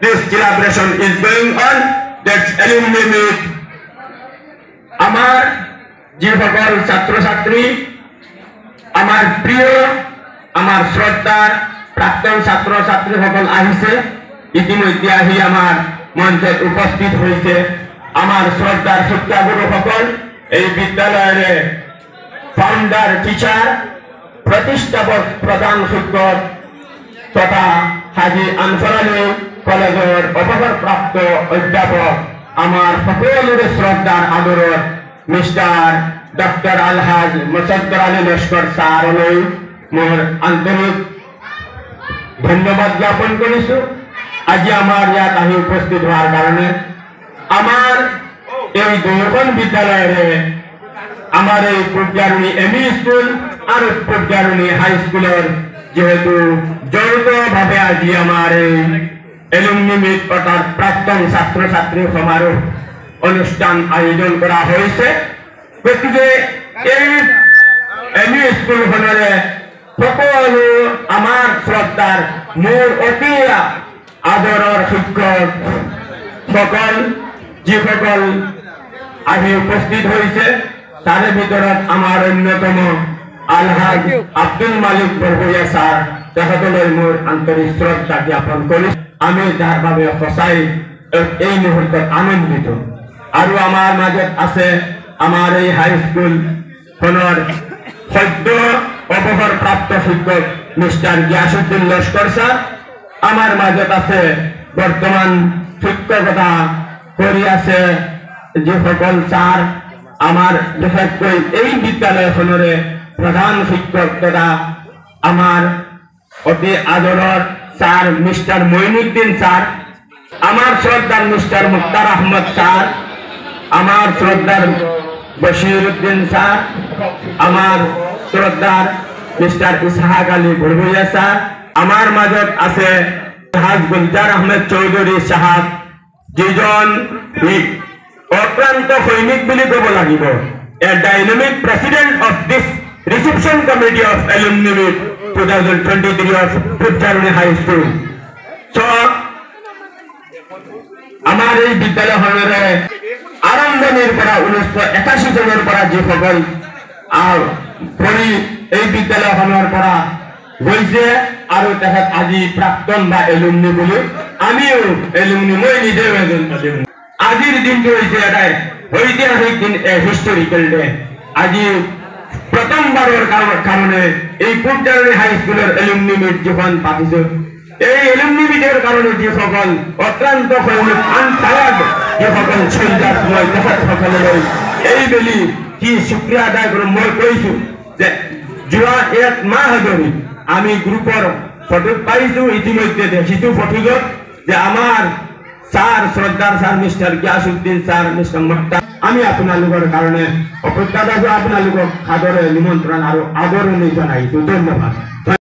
this celebration is going on. That's alumni meet. আমার যে সকল ছাত্রছাত্রী, আমার প্রিয়, আমার শ্রদ্ধার প্রাক্তন ছাত্রছাত্রী সকল আহিছে, ইতিমধ্যে আহি আমার মঞ্চে উপস্থিত হয়েছে। আমার শ্রদ্ধার শিক্ষাগুরু সকল, এই বিদ্যালয়ের ফাউন্ডার টিচার, প্রতিষ্ঠাপক প্রধান শিক্ষক তথা হাজি আনসার আলী কলেজের অবসরপ্রাপ্ত অধ্যাপক, আমার সকলের শ্রদ্ধার আদরত মিস্টার ডক্টর আলহাজ মুসাদ্দর আলী লস্কর স্যারলৈ মোৰ আন্তৰিক ধন্যবাদ জ্ঞাপন কৰিছো আজি আমাৰ ইয়াত আহি উপস্থিত হোৱাৰ কাৰণে। আমাৰ এই দুয়োখন বিদ্যালয়ৰে আমার এই পূর্যারুণী এমই স্কুল আর পূর্যারুণী হাই স্কুলের যেহেতু যৌথভাবে আজি আমার এই এলুমনি মিট অর্থাৎ প্রাক্তন ছাত্রছাত্রী সমারোহ অনুষ্ঠান আয়োজন করা হয়েছে। গতিকে এই এমই স্কুলখনরে সকলো আমার শ্রদ্ধার মোৰ অতি আদৰৰ শিক্ষক সকল যিসকল আহি উপস্থিত হয়েছে, তাৰ ভিতৰত আমাৰ অন্যতম আলহাজ আব্দুল মালিক বৰভূঞা স্যাৰ, তেখেতলৈ মোৰ আন্তৰিক শ্ৰদ্ধা জ্ঞাপন কৰি। আমি যাৰ বাবে সঁচাই এই মুহূৰ্তত আনন্দিত। আৰু আমাৰ মাজত আছে আমাৰ এই হাই স্কুল খনৰ সদ্য অবসৰপ্ৰাপ্ত শিক্ষক মিস্টাৰ গিয়াসউদ্দিন লস্কৰ স্যাৰ, আমাৰ মাজত আছে বৰ্তমান শিক্ষকতা কৰি আছে যে সকল স্যার, আমার বিশেষকৈ এই বিদ্যালয়খনরে প্রধান শিক্ষক তথা আমার অতি আদরের স্যার মিস্টার মঈনুদ্দিন স্যার, আমার শ্রদ্ধার মিস্টার মুক্তার আহমদ স্যার, আমার শ্রদ্ধার বশিরউদ্দিন স্যার, আমার শ্রদ্ধার মিস্টার ইসহাক আলী বরভূঞা স্যার, আমার মাজত আছে হাজ গুলজার আহমেদ চৌধুরী সাহাব, যিজন অক্লান্ত সৈনিক বুলি কব লাগিব, a dynamic president of this reception committee of alumni meet 2023 of পূর্যারুণী হাই স্কুল। সো আমার এই বিদ্যালয়খনরে আৰম্ভণিৰ পৰা 1981 চনৰ পৰা যিসকল পঢ়ি এই বিদ্যালয়খনৰ পৰা গৈছে আৰু তেখেত আজি প্ৰাক্তন বা এলুমনি বুলি, আমিও এলুমনি, মই নিজেও এজন এলুমনি। আজিৰ দিনটো হৈছে এটা ঐতিহাসিক দিন, হিস্টোরিক্যাল ডে। আজি প্রথমবারের কারণে এই পূর্যারুণী হাই স্কুলের এলুমনি মিট যখন পাতিছে, এই এলুমনি মিটের কারণে যে সকল অক্লান্ত সৈনিক আনটায়ার্ড যে সকল সোলজার মই তেখেত সকললৈ এই বেলি কি শুক্রিয়া আদায় করো। মই কৈছো যে যোৱা 1 মাহ ধৰি আমি গ্ৰুপৰ ফটো পাইছো, ইতিমধ্যে দেখিছো ফটোজত যে আমাৰ স্যাৰ শ্ৰদ্ধাৰ sir mister Giasuddin sir, mister Muktar, আমি আপোনালোকৰ কাৰণে অপেক্ষাত আছো। আপোনালোকক সাদৰে নিমন্ত্ৰণ আৰু আদৰণি জনাইছো। ধন্যবাদ।